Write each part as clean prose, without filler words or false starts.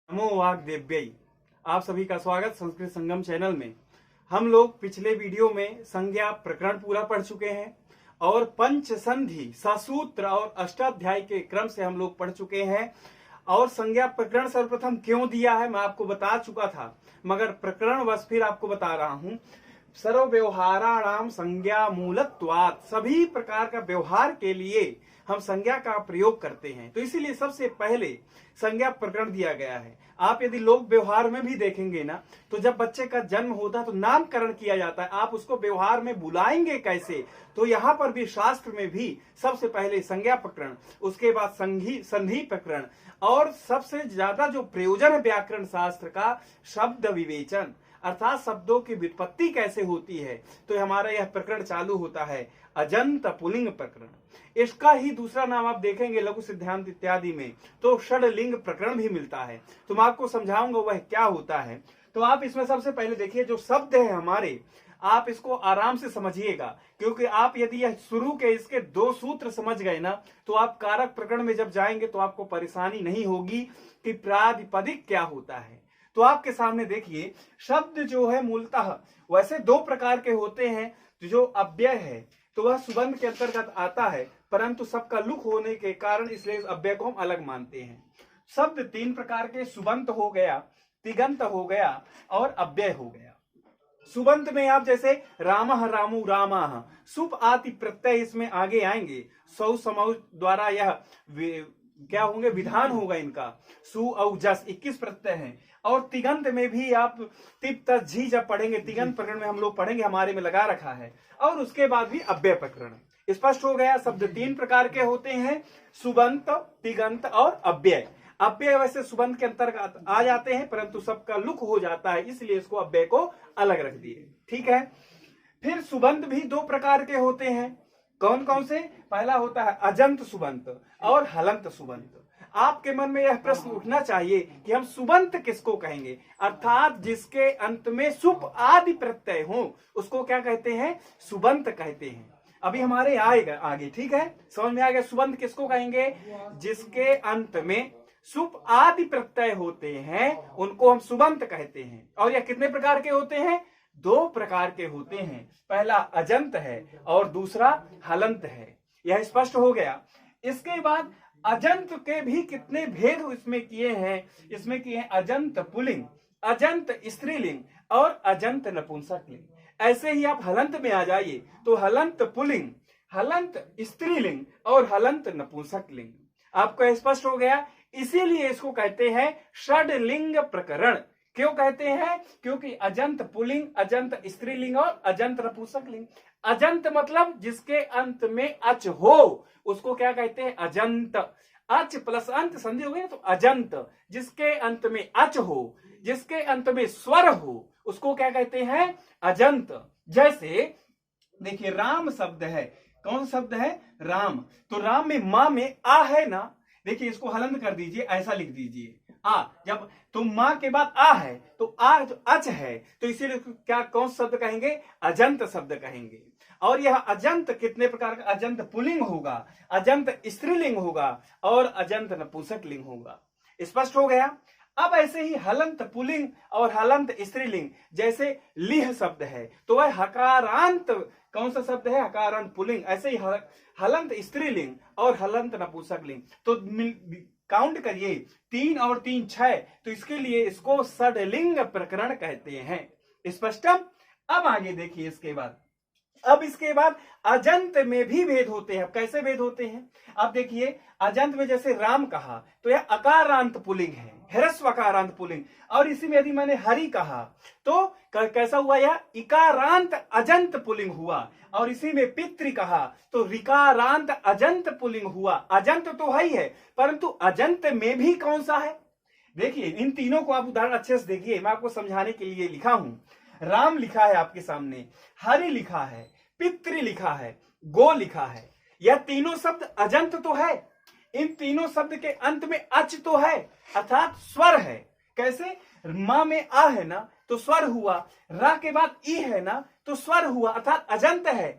नमो वाग्देव्यै। आप सभी का स्वागत संस्कृत संगम चैनल में। हम लोग पिछले वीडियो में संज्ञा प्रकरण पूरा पढ़ चुके हैं और पंच संधि ससूत्र और अष्टाध्याय के क्रम से हम लोग पढ़ चुके हैं। और संज्ञा प्रकरण सर्वप्रथम क्यों दिया है मैं आपको बता चुका था, मगर प्रकरण वश फिर आपको बता रहा हूं। सर्व व्यवहाराणाम संज्ञा मूलत्वात्, सभी प्रकार का व्यवहार के लिए हम संज्ञा का प्रयोग करते हैं, तो इसीलिए सबसे पहले संज्ञा प्रकरण दिया गया है। आप यदि लोक व्यवहार में भी देखेंगे ना, तो जब बच्चे का जन्म होता है तो नामकरण किया जाता है, आप उसको व्यवहार में बुलाएंगे कैसे, तो यहाँ पर भी शास्त्र में भी सबसे पहले संज्ञा प्रकरण, उसके बाद संधि प्रकरण, और सबसे ज्यादा जो प्रयोजन है व्याकरण शास्त्र का, शब्द विवेचन, अर्थात शब्दों की व्युत्पत्ति कैसे होती है, तो हमारा यह प्रकरण चालू होता है अजंत पुलिंग प्रकरण। इसका ही दूसरा नाम आप देखेंगे लघु सिद्धांत इत्यादि में तो षडलिंग प्रकरण भी मिलता है। तो मैं आपको समझाऊंगा वह क्या होता है। तो आप इसमें सबसे पहले देखिए जो शब्द है हमारे, आप इसको आराम से समझिएगा, क्योंकि आप यदि यह शुरू के इसके दो सूत्र समझ गए ना, तो आप कारक प्रकरण में जब जाएंगे तो आपको परेशानी नहीं होगी कि प्रातिपदिक क्या होता है। तो आपके सामने देखिए शब्द जो है मूलतः वैसे दो प्रकार के होते हैं। जो अव्यय है तो वह सुबंध के अंतर्गत आता है, परंतु सबका लुक होने के कारण इसलिए इस अव्यय को हम अलग मानते हैं। शब्द तीन प्रकार के, सुबंत हो गया, तिगंत हो गया और अव्यय हो गया। सुबंत में आप जैसे रामः रामू रामाः, सुप आदि प्रत्यय इसमें आगे आएंगे, सौ समौ द्वारा यह क्या होंगे, विधान होगा इनका, सु औ जस 21 प्रत्यय हैं। और तिगंत में भी आप तिप तस झी जब पढ़ेंगे, तिगंत प्रकरण में हम लोग पढ़ेंगे, हमारे में लगा रखा है। और उसके बाद भी अव्यय प्रकरण। स्पष्ट हो गया, शब्द तीन प्रकार के होते हैं, सुबंत, तिगंत और अव्यय। अव्यय वैसे सुबंत के अंतर्गत आ जाते हैं, परंतु सबका लुक हो जाता है, इसलिए इसको अव्यय को अलग रख दिए। ठीक है। फिर सुबंत भी दो प्रकार के होते हैं। कौन कौन से? पहला होता है अजंत सुबंत और हलंत सुबंत। आपके मन में यह प्रश्न उठना चाहिए कि हम सुबंत किसको कहेंगे, अर्थात जिसके अंत में सुप आदि प्रत्यय हो उसको क्या कहते हैं, सुबंत कहते हैं। अभी हमारे आएगा आगे, ठीक है, समझ में आ गया। सुबंत किसको कहेंगे? जिसके अंत में सुप आदि प्रत्यय होते हैं उनको हम सुबंत कहते हैं। और यह कितने प्रकार के होते हैं? दो प्रकार के होते हैं, पहला अजंत है और दूसरा हलंत है। यह स्पष्ट हो गया। इसके बाद अजंत के भी कितने भेद इसमें किए हैं, इसमें किए हैं अजंत पुल्लिंग, अजंत स्त्रीलिंग और अजंत नपुंसक लिंग। ऐसे ही आप हलंत में आ जाइए तो हलंत पुल्लिंग, हलंत स्त्रीलिंग और हलंत नपुंसक लिंग। आपको स्पष्ट हो गया। इसीलिए इसको कहते हैं षडलिंग प्रकरण। क्यों कहते हैं? क्योंकि अजंत पुल्लिंग, अजंत स्त्रीलिंग और अजंत नपुंसक लिंग। अजंत मतलब जिसके अंत में अच हो उसको क्या कहते हैं? अजंत। अच प्लस अंत संधि हो गई तो अजंत। जिसके अंत में अच हो, जिसके अंत में स्वर हो उसको क्या कहते हैं? अजंत। जैसे देखिए राम शब्द है, कौन शब्द है? राम। तो राम में मां में आ है ना, देखिए इसको हलंत कर दीजिए, ऐसा लिख दीजिए आ। जब तो मां के बाद आ है तो आ जो अच है तो इसीलिए क्या कौन शब्द कहेंगे? अजंत शब्द कहेंगे। और यह अजंत कितने प्रकार का? अजंत पुल्लिंग होगा, अजंत स्त्रीलिंग होगा और अजंत नपुंसक लिंग होगा। स्पष्ट हो गया। अब ऐसे ही हलंत पुल्लिंग और हलंत स्त्रीलिंग, जैसे लिह शब्द है तो वह हकारांत कौन सा शब्द है? हकारांत पुल्लिंग। ऐसे ही हलंत स्त्रीलिंग और हलंत नपुंसक लिंग। तो काउंट करिए, 3 और 3 6, तो इसके लिए इसको षडलिंग प्रकरण कहते हैं। स्पष्टम। अब आगे देखिए इसके बाद, अब इसके बाद अजंत में भी भेद होते हैं। कैसे भेद होते हैं? अब देखिए अजंत में जैसे राम कहा तो यह अकारांत पुल्लिंग है, ह्रस्व अकारांत पुल्लिंग। और इसी में यदि मैंने हरि कहा तो कैसा हुआ? यह इकारांत अजंत पुल्लिंग हुआ। और इसी में पितृ कहा तो ऋकारांत अजंत पुल्लिंग हुआ। अजंत तो है ही है, परंतु अजंत में भी कौन सा है? देखिए इन तीनों को आप उदाहरण अच्छे से देखिए, मैं आपको समझाने के लिए लिखा हूं। राम लिखा है आपके सामने, हरि लिखा है, पितृ लिखा है, गो लिखा है। यह तीनों शब्द अजंत तो है। इन तीनों शब्द के अंत में अच तो है, अर्थात स्वर है। कैसे? मां में आ है ना तो स्वर हुआ, रा के बाद ई है ना तो स्वर हुआ, अर्थात अजंत है।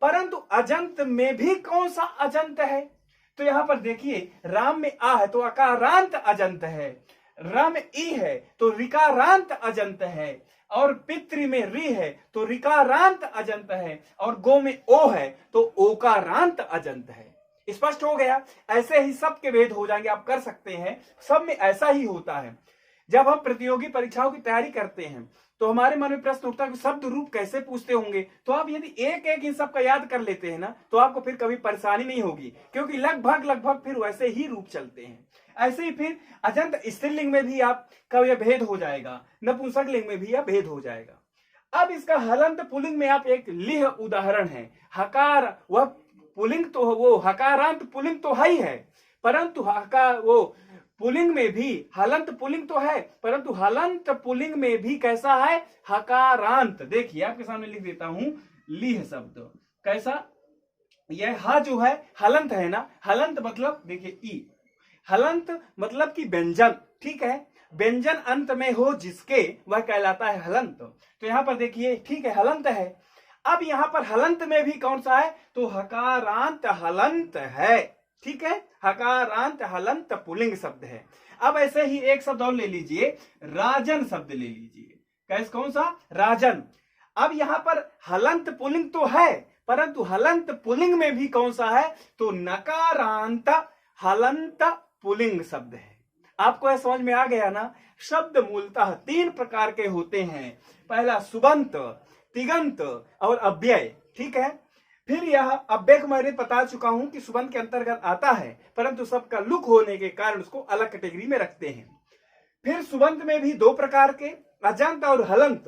परंतु अजंत में भी कौन सा अजंत है? तो यहां पर देखिए राम में आ है तो अकारांत अजंत है, रम ई है तो रिकारांत अजंत है, और पितृ में रि है तो रिकारांत अजंत है, और गो में ओ है तो ओकारांत अजंत है। स्पष्ट हो गया। ऐसे ही सब के भेद हो जाएंगे, आप कर सकते हैं, सब में ऐसा ही होता है। जब हम प्रतियोगी परीक्षाओं की तैयारी करते हैं तो हमारे मन में प्रश्न उठता है कि शब्द रूप कैसे पूछते होंगे, तो आप यदि एक एक इन सब का याद कर लेते हैं ना तो आपको फिर कभी परेशानी नहीं होगी, क्योंकि लगभग फिर वैसे ही रूप चलते हैं। ऐसे ही फिर अजंत स्त्रीलिंग में भी आपका यह भेद हो जाएगा, नपुंसक लिंग में भी यह भेद हो जाएगा। अब इसका हलंत पुल्लिंग में आप एक लिह उदाहरण है, हकार, वह पुल्लिंग तो वो हकारांत पुल्लिंग तो है ही है, परंतु वो पुल्लिंग में भी हलंत पुल्लिंग तो है, परंतु हलंत पुल्लिंग में भी कैसा है, हकारांत। देखिए आपके सामने लिख देता हूं, लिह शब्द कैसा, यह हा जो है हलंत है ना, हलंत मतलब देखिए ई, हलंत मतलब कि व्यंजन, ठीक है, व्यंजन अंत में हो जिसके वह कहलाता है हलंत। तो यहां पर देखिए ठीक है हलंत है। अब यहां पर हलंत में भी कौन सा है, तो हकारांत हलंत है, ठीक है, हकारांत हलंत पुल्लिंग शब्द है। अब ऐसे ही एक शब्द और ले लीजिए, राजन शब्द ले लीजिए, कैसे, कौन सा, राजन। अब यहां पर हलंत पुल्लिंग तो है, परंतु हलंत पुल्लिंग में भी कौन सा है, तो नकारांत हलंत पुल्लिंग शब्द है। आपको यह समझ में आ गया ना। शब्द मूलतः 3 प्रकार के होते हैं, पहला सुबंत, तिगंत और अव्यय, ठीक है। फिर यह अव्यय को मैंने बता चुका हूं कि सुबंत के अंतर्गत आता है, परंतु सबका लुक होने के कारण उसको अलग कैटेगरी में रखते हैं। फिर सुबंत में भी 2 प्रकार के, अजंत और हलंत।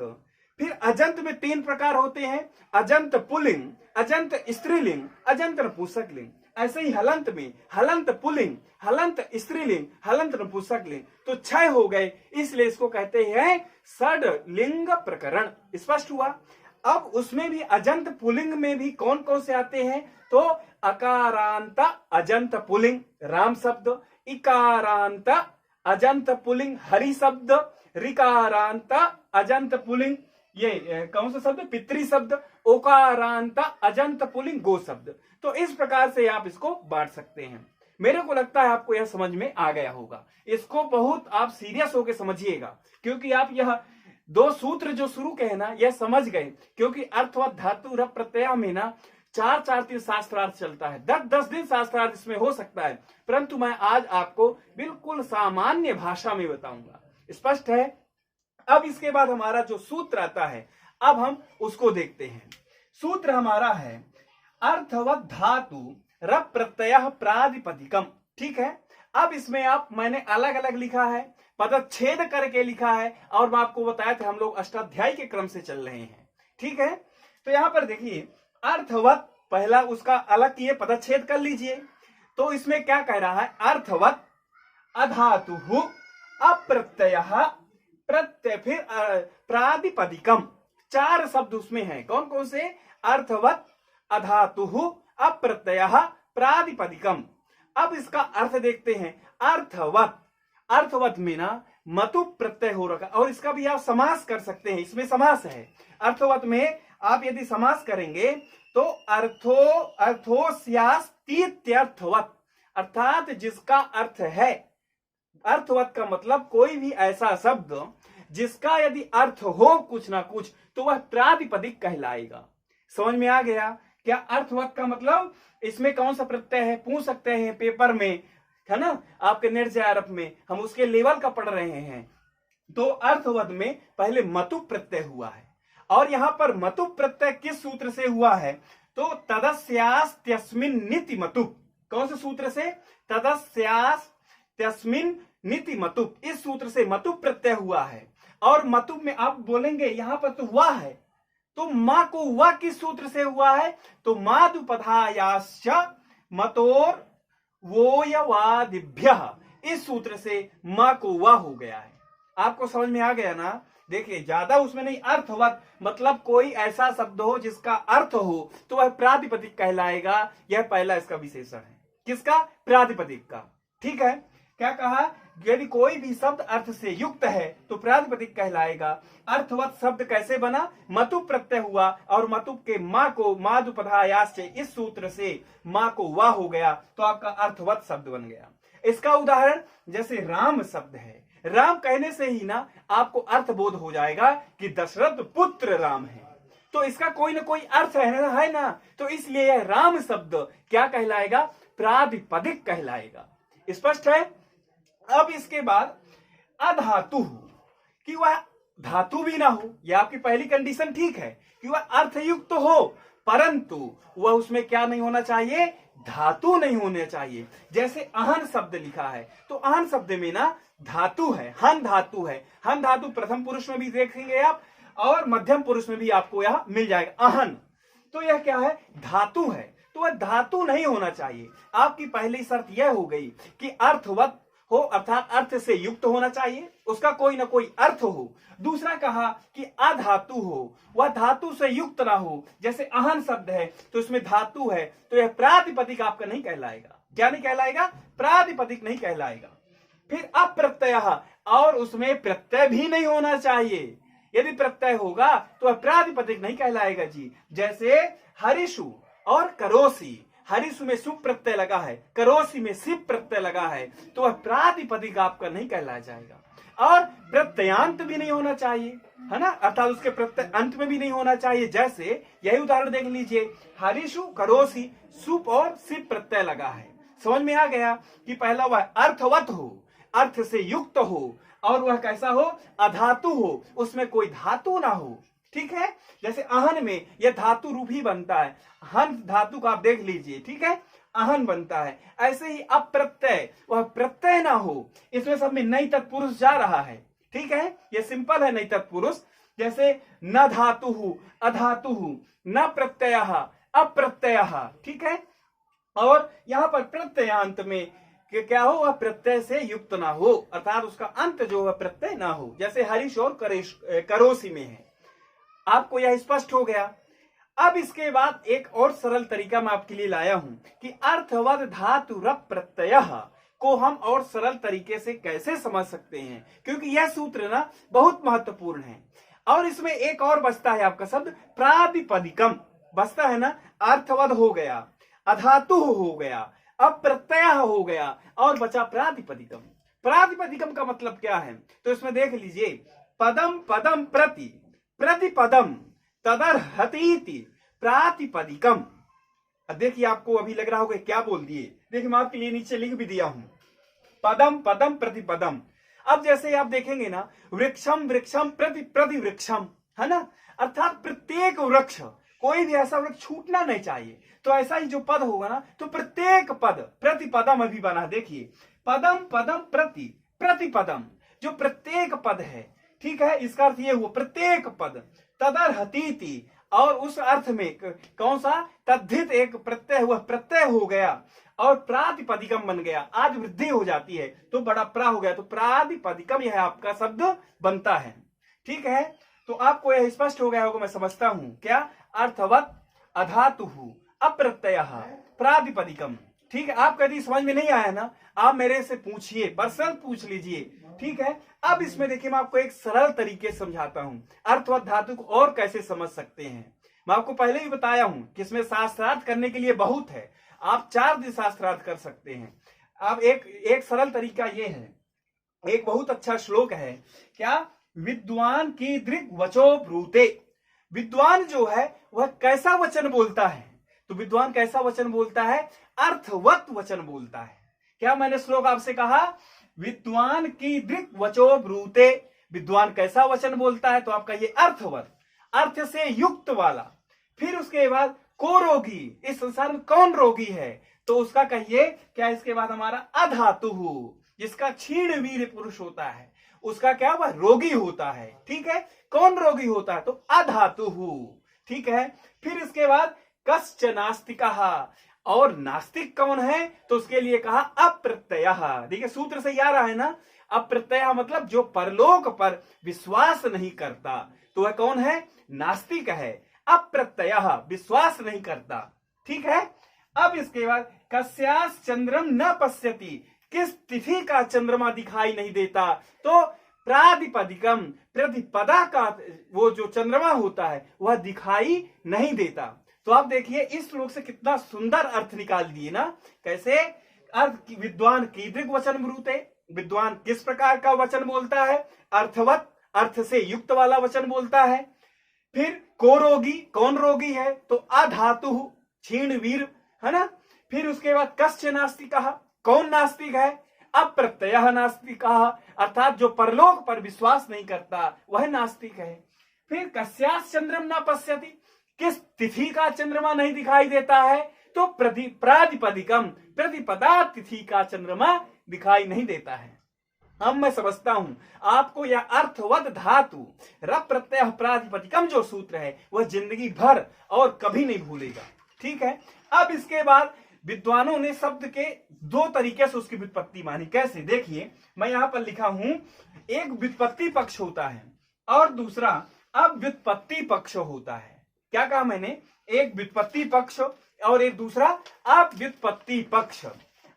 फिर अजंत में 3 प्रकार होते हैं, अजंत पुल्लिंग, अजंत स्त्रीलिंग, अजंत नपुंसक लिंग। ऐसे ही हलंत में हलंत पुल्लिंग, हलंत स्त्रीलिंग, हलंत नपुंसक लिंग, तो 6 हो गए, इसलिए इसको कहते हैं षड्लिंग प्रकरण। स्पष्ट हुआ। अब उसमें भी अजंत पुल्लिंग में भी कौन कौन से आते हैं, तो अकारांत अजंत पुल्लिंग राम शब्द, इकारांत अजंत पुल्लिंग हरि शब्द, रिकारांत अजंत पुल्लिंग ये कौन सा शब्द, पितृ शब्द, ओकारांत अजंत पुल्लिंग गो शब्द। तो इस प्रकार से आप इसको बांट सकते हैं। मेरे को लगता है आपको यह समझ में आ गया होगा। इसको बहुत आप सीरियस होकर समझिएगा, क्योंकि आप यह 2 सूत्र जो शुरू के है ना यह समझ गए, क्योंकि अर्थवत धातु रप प्रत्यय में ना 4-4 शास्त्रार्थ चलता है, 10-10 दिन शास्त्रार्थ इसमें हो सकता है, परंतु मैं आज आपको बिल्कुल सामान्य भाषा में बताऊंगा। स्पष्ट है। अब इसके बाद हमारा जो सूत्र आता है, अब हम उसको देखते हैं। सूत्र हमारा है अर्थवत धातु रप प्रत्यय प्रादिपदिकम, ठीक है। अब इसमें आप मैंने अलग अलग लिखा है, पदच्छेद करके लिखा है, और मैं आपको बताया था हम लोग अष्टाध्यायी के क्रम से चल रहे हैं, ठीक है। तो यहां पर देखिए अर्थवत, पहला उसका अलग किए, पदच्छेद कर लीजिए। तो इसमें क्या कह रहा है, अर्थवत अधातु अप्रत्यय प्रत्यय फिर प्रादिपदिकम, 4 शब्द उसमें हैं। कौन कौन से, अर्थवत अधातु अप्रत्यय प्रादिपदिकम। अब इसका अर्थ देखते हैं। अर्थवत, अर्थवत में ना मतु प्रत्यय हो रखा, और इसका भी आप समास कर सकते हैं, इसमें समास है। अर्थवत में आप यदि समास करेंगे तो अर्थोस्यास्तीत्यर्थवत, अर्थात जिसका अर्थ है। अर्थवत का मतलब कोई भी ऐसा शब्द जिसका यदि अर्थ हो कुछ ना कुछ तो वह प्रादिपदिक कहलाएगा। समझ में आ गया क्या। अर्थवत का मतलब इसमें कौन सा प्रत्यय है, पूछ सकते हैं पेपर में, है ना, आपके निर्जय में हम उसके लेवल का पढ़ रहे हैं। तो अर्थवत में पहले मतु प्रत्यय हुआ है, और यहां पर मतु प्रत्यय किस सूत्र से हुआ है, तो तदस्यास्त्यस्मिन् नीति मतु। कौन से सूत्र से, तदस्यास्त्यस्मिन् नीति मतु, इस सूत्र से मतु प्रत्यय हुआ है। और मतु में आप बोलेंगे यहां पर तो वाह है, तो मां को वाह किस सूत्र से हुआ है, तो मादुपधायाश्च मतोर वोयवादिभ्यः, इस सूत्र से मां को वाह हो गया है। आपको समझ में आ गया ना। देखिए ज्यादा उसमें नहीं, अर्थवत मतलब कोई ऐसा शब्द हो जिसका अर्थ हो तो वह प्रातिपदिक कहलाएगा। यह पहला इसका विशेषण है, किसका, प्रातिपदिक का, ठीक है। क्या कहा, यदि कोई भी शब्द अर्थ से युक्त है तो प्रातिपदिक कहलाएगा। अर्थवत शब्द कैसे बना, मतु प्रत्यय हुआ, और मतु के मां को मादुपधायास से इस सूत्र से मां को वाह हो गया, तो आपका अर्थवत शब्द बन गया। इसका उदाहरण जैसे राम शब्द है, राम कहने से ही ना आपको अर्थ बोध हो जाएगा कि दशरथ पुत्र राम है, तो इसका कोई ना कोई अर्थ है ना। तो इसलिए यह राम शब्द क्या कहलाएगा? प्रातिपदिक कहलाएगा। स्पष्ट है। अब इसके बाद अधातु, कि वह धातु भी ना हो, यह आपकी पहली कंडीशन ठीक है कि वह अर्थयुक्त तो हो, परंतु वह उसमें क्या नहीं होना चाहिए? धातु नहीं होना चाहिए। जैसे अहन शब्द लिखा है तो अहन शब्द में ना धातु है, हन धातु है। हन धातु प्रथम पुरुष में भी देखेंगे आप और मध्यम पुरुष में भी आपको यह मिल जाएगा अहन। तो यह क्या है? धातु है। तो वह धातु नहीं होना चाहिए। आपकी पहली शर्त यह हो गई कि अर्थवत हो, अर्थात अर्थ से युक्त होना चाहिए, उसका कोई ना कोई अर्थ हो। दूसरा कहा कि अधातु हो, वह धातु से युक्त ना हो। जैसे अहन शब्द है तो इसमें धातु है, तो यह प्रातिपदिक आपका नहीं कहलाएगा। क्या नहीं कहलाएगा? प्रातिपदिक नहीं कहलाएगा। फिर अप्रत्यय, और उसमें प्रत्यय भी नहीं होना चाहिए। यदि प्रत्यय होगा तो वह प्रातिपदिक नहीं कहलाएगा जी। जैसे हरिषु और करोसी, हरिषु में सुप प्रत्यय लगा है, करोसी में सिप प्रत्यय लगा है, तो वह प्रातिपदिक आपका नहीं कहलाया जाएगा। और प्रत्ययांत भी नहीं होना चाहिए, है ना, अर्थात उसके प्रत्यय अंत में भी नहीं होना चाहिए। जैसे यही उदाहरण देख लीजिए, हरिषु करोसी सुप और सिप प्रत्यय लगा है। समझ में आ गया कि पहला वह अर्थवत हो, अर्थ से युक्त हो, और वह कैसा हो? अधातु हो, उसमें कोई धातु ना हो। ठीक है। जैसे अहन में यह धातु रूप ही बनता है, हन धातु का आप देख लीजिए, ठीक है, अहन बनता है। ऐसे ही अप्रत्यय, वह प्रत्यय ना हो, इसमें सब में नई तत्पुरुष जा रहा है। ठीक है, यह सिंपल है नई तत्पुरुष। जैसे न धातु अधातु, न प्रत्यय अप्रत्यय, ठीक है। और यहां पर प्रत्ययांत में कि क्या हो? वह प्रत्यय से युक्त ना हो, अर्थात उसका अंत जो है प्रत्यय ना हो। जैसे हरीश और करोसी में है। आपको यह स्पष्ट हो गया। अब इसके बाद एक और सरल तरीका मैं आपके लिए लाया हूं कि अर्थवद धातु रप प्रत्यय को हम और सरल तरीके से कैसे समझ सकते हैं, क्योंकि यह सूत्र ना बहुत महत्वपूर्ण है। और इसमें एक और बचता है आपका शब्द प्रातिपदिकम, बचता है ना। अर्थवद हो गया, अधातु हो गया, अप्रत्यय हो गया, और बचा प्रातिपदिकम। प्रातिपदिकम का मतलब क्या है? तो इसमें देख लीजिए, पदम पदम प्रति प्रतिपदम तदर्हतीति प्रातिपदिकम। अब देखिए, आपको अभी लग रहा होगा क्या बोल दिए। देखिए, मैं आपके लिए नीचे लिख भी दिया हूं, पदम पदम प्रतिपदम। अब जैसे आप देखेंगे ना, वृक्षम वृक्षम प्रति प्रतिवृक्षम, है ना, अर्थात प्रत्येक वृक्ष, कोई भी ऐसा वृक्ष छूटना नहीं चाहिए। तो ऐसा ही जो पद होगा ना, तो प्रत्येक पद प्रतिपदम अभी बना। देखिए, पदम पदम प्रति प्रतिपदम, जो प्रत्येक पद है, ठीक है, इसका अर्थ ये हुआ प्रत्येक पद। तदर्हतीति, और उस अर्थ में कौन सा? तद्धित एक प्रत्यय हुआ, प्रत्यय हो गया, और प्रातिपदिकम बन गया। आज वृद्धि हो जाती है तो बड़ा प्रा हो गया, तो प्रातिपदिकम यह आपका शब्द बनता है। ठीक है, तो आपको यह स्पष्ट हो गया होगा, मैं समझता हूं। क्या? अर्थवत अधातु अप्रत्यय प्रातिपदिकम। ठीक है, आप कभी समझ में नहीं आया ना, आप मेरे से पूछिए, पर्सनल पूछ लीजिए। ठीक है, अब इसमें देखिए, मैं आपको एक सरल तरीके से समझाता हूं अर्थवत धातु को और कैसे समझ सकते हैं। मैं आपको पहले भी बताया हूं कि इसमें शास्त्रार्थ करने के लिए बहुत है, आप 4 दिन शास्त्रार्थ कर सकते हैं। अब एक सरल तरीका ये है, एक बहुत अच्छा श्लोक है, क्या? विद्वान की दृक् वचो ब्रूते। विद्वान जो है वह कैसा वचन बोलता है? तो विद्वान कैसा वचन बोलता है? अर्थवत वचन बोलता है। क्या मैंने श्लोक आपसे कहा? विद्वान की दृक् वचो ब्रूते। विद्वान कैसा वचन बोलता है? तो आपका ये अर्थवत, अर्थ से युक्त वाला। फिर उसके बाद को रोगी, इस संसार में कौन रोगी है? तो उसका कहिए क्या? इसके बाद हमारा अधातु, जिसका क्षीण वीर पुरुष होता है, उसका क्या? वह रोगी होता है। ठीक है, कौन रोगी होता है? तो अधातु। ठीक है, फिर इसके बाद कश्च नास्तिकः, और नास्तिक कौन है? तो उसके लिए कहा अप्रत्ययः। देखिए, सूत्र से आ रहा है ना, अप्रत्यय मतलब जो परलोक पर विश्वास नहीं करता, तो वह कौन है? नास्तिक है। अप्रत्ययः, विश्वास नहीं करता। ठीक है, अब इसके बाद कस्यास चंद्रम न पश्यति, किस तिथि का चंद्रमा दिखाई नहीं देता, तो प्रातिपदिकम, प्रतिपदा का वो जो चंद्रमा होता है वह दिखाई नहीं देता। तो आप देखिए, इस श्लोक से कितना सुंदर अर्थ निकाल दिए ना। कैसे? अर्थ विद्वान कीदृक वचन ब्रूते, विद्वान किस प्रकार का वचन बोलता है? अर्थवत, अर्थ से युक्त वाला वचन बोलता है। फिर को रोगी, कौन रोगी है? तो अधातु क्षीण वीर, है ना। फिर उसके बाद कश्च नास्तिकः, कौन नास्तिक है? अप्रत्ययः नास्तिकः, अर्थात जो परलोक पर विश्वास नहीं करता वह नास्तिक है। फिर कस्यास् चंद्रम न पश्यति, किस तिथि का चंद्रमा नहीं दिखाई देता है? तो प्रातिपदिकम, प्रतिपदा तिथि का चंद्रमा दिखाई नहीं देता है। अब मैं समझता हूं आपको यह अर्थवद धातु रप प्रत्यय प्रातिपदिकम जो सूत्र है वह जिंदगी भर और कभी नहीं भूलेगा। ठीक है। अब इसके बाद विद्वानों ने शब्द के दो तरीके से उसकी व्युत्पत्ति मानी। कैसे? देखिए, मैं यहां पर लिखा हूं, एक व्युत्पत्ति पक्ष होता है और दूसरा अव्युत्पत्ति पक्ष होता है। क्या कहा मैंने? एक व्युत्पत्ति पक्ष और एक दूसरा अव्युत्पत्ति पक्ष।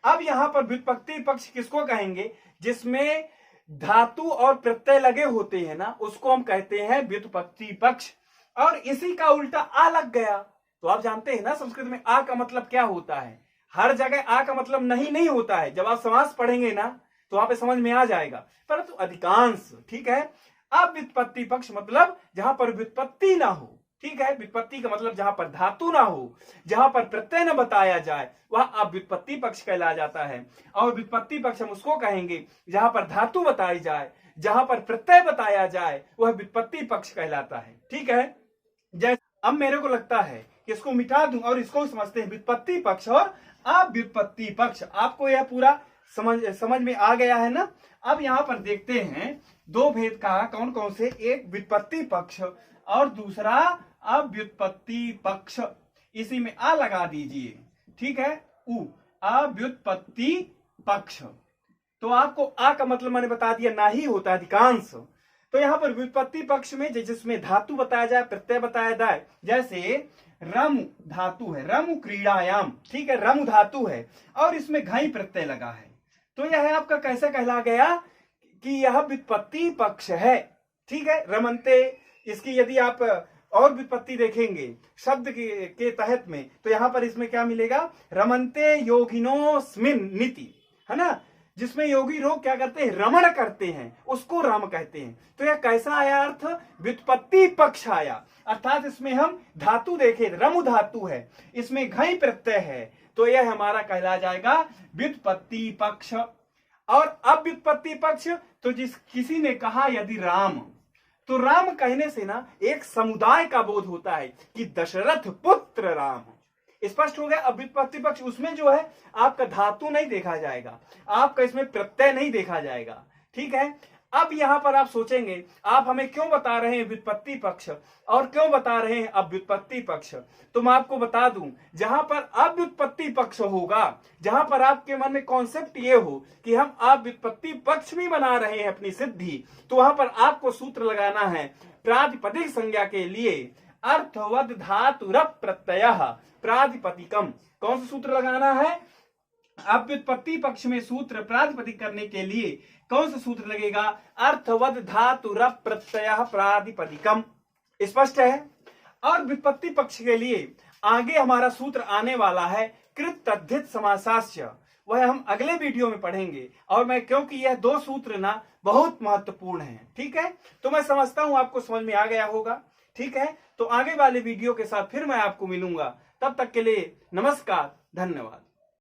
अब यहां पर व्युत्पत्ति पक्ष किसको कहेंगे? जिसमें धातु और प्रत्यय लगे होते हैं ना, उसको हम कहते हैं व्युत्पत्ति पक्ष। और इसी का उल्टा आ लग गया तो आप जानते हैं ना संस्कृत में आ का मतलब क्या होता है। हर जगह आ का मतलब नहीं होता है। जब आप समास पढ़ेंगे ना तो वहां पे समझ में आ जाएगा, परंतु अधिकांश, ठीक है, अव्युत्पत्ति पक्ष मतलब जहां पर व्युत्पत्ति ना हो। ठीक है। व्युत्पत्ति का मतलब जहां पर धातु ना हो, जहां पर प्रत्यय न बताया जाए, वह अव्युत्पत्ति पक्ष कहला जाता है। और व्युत्पत्ति पक्ष हम उसको कहेंगे जहां पर धातु बताई जाए, जहां पर प्रत्यय बताया जाए, वह व्युत्पत्ति पक्ष कहलाता है। ठीक है। जैसे अब मेरे को लगता है कि इसको मिटा दूं और इसको समझते हैं व्युत्पत्ति पक्ष और अव्युत्पत्ति पक्ष। आपको यह पूरा समझ में आ गया है ना। अब यहां पर देखते हैं दो भेद का कौन कौन से, एक व्युत्पत्ति पक्ष और दूसरा अव्युत्पत्ति पक्ष। इसी में आ लगा दीजिए। ठीक है। अव्युत्पत्ति पक्ष। तो आपको आ का मतलब मैंने बता दिया ना ही होता अधिकांश। तो यहां पर व्युत्पत्ति पक्ष में जिसमें धातु बताया जाए, प्रत्यय बताया जाए, जैसे रम धातु है, रम क्रीड़ायाम, ठीक है, रम धातु है और इसमें घई प्रत्यय लगा है, तो यह आपका कैसे कहला गया कि यह व्युत्पत्ति पक्ष है। ठीक है। रमनते, इसकी यदि आप और व्युत्पत्ति देखेंगे शब्द के तहत में, तो यहां पर इसमें क्या मिलेगा? रमनते योगिनोस्मिन नीति, है ना, जिसमें योगी लोग क्या करते हैं? रमण करते हैं, उसको रम कहते हैं। तो यह कैसा आया अर्थ? व्युत्पत्ति पक्ष आया। अर्थात इसमें हम धातु देखें, रम धातु है, इसमें घई प्रत्यय है, तो यह हमारा कहला जाएगा व्युत्पत्ति पक्ष। और अव्युत्पत्ति पक्ष, तो किसी ने कहा यदि राम, तो राम कहने से ना एक समुदाय का बोध होता है कि दशरथ पुत्र राम। स्पष्ट हो गया। अव्युत्पत्ति पक्ष उसमें जो है आपका धातु नहीं देखा जाएगा, आपका इसमें प्रत्यय नहीं देखा जाएगा। ठीक है। अब यहां पर आप सोचेंगे आप हमें क्यों बता रहे हैं व्युत्पत्ति पक्ष और क्यों बता रहे हैं अव्युत्पत्ति पक्ष? तो मैं आपको बता दूं, जहां पर अव्युत्पत्ति पक्ष होगा, जहां पर आपके मन में कॉन्सेप्ट ये हो कि हम अव्युत्पत्ति पक्ष भी बना रहे हैं अपनी सिद्धि, तो वहां पर आपको सूत्र लगाना है प्रातिपदिक संज्ञा के लिए अर्थवद धातुरप प्रत्ययः प्रातिपदिकम। कौन सा सूत्र लगाना है? अव्युत्पत्ति पक्ष में सूत्र प्रातिपदिक करने के लिए कौन सा सूत्र लगेगा? अर्थवद धातुरप प्रत्ययः प्रातिपदिकम। स्पष्ट है। और व्युत्पत्ति पक्ष के लिए आगे हमारा सूत्र आने वाला है कृत तद्धित समासास्य, वह हम अगले वीडियो में पढ़ेंगे। और मैं क्योंकि यह दो सूत्र ना बहुत महत्वपूर्ण हैं, ठीक है, तो मैं समझता हूं आपको समझ में आ गया होगा। ठीक है। तो आगे वाले वीडियो के साथ फिर मैं आपको मिलूंगा। तब तक के लिए नमस्कार, धन्यवाद।